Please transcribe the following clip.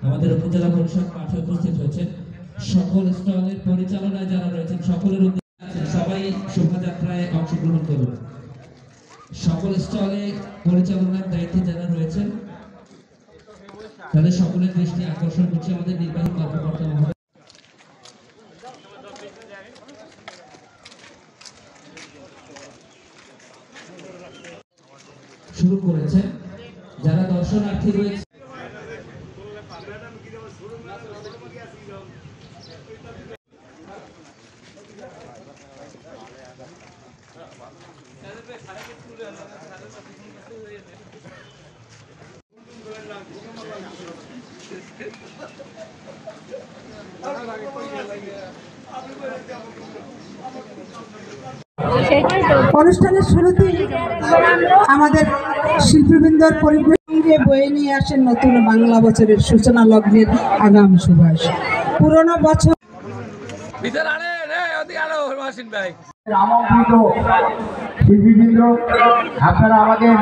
আমাদের উপজেলা পরিষদ মাঠে উপস্থিত হয়েছেন সকল স্টলের পরিচালনায় যারা রয়েছেন সকলের উদ্দেশ্যে সবাই শোভাযাত্রায় অংশগ্রহণ করুন। সকল স্টলে পরিচালনার দায়িত্বে যারা রয়েছেন তাদের সকলের দৃষ্টি আকর্ষণ করছে আমাদের নির্বাহী কর্মকর্তা মহোদয়। শুরু করেছে যারা দর্শনার্থী রয়েছে অনুষ্ঠানের শুরুতে আমাদের শিল্পীবৃন্দর পরিবেশে বয়ে নিয়ে আসেন নতুন বাংলা বছরের সূচনা লগ্নের আগামী সুবাস। পুরনো বছর আমন্ত্রিত শিল্পীবৃন্দ, আপনারা আমাদের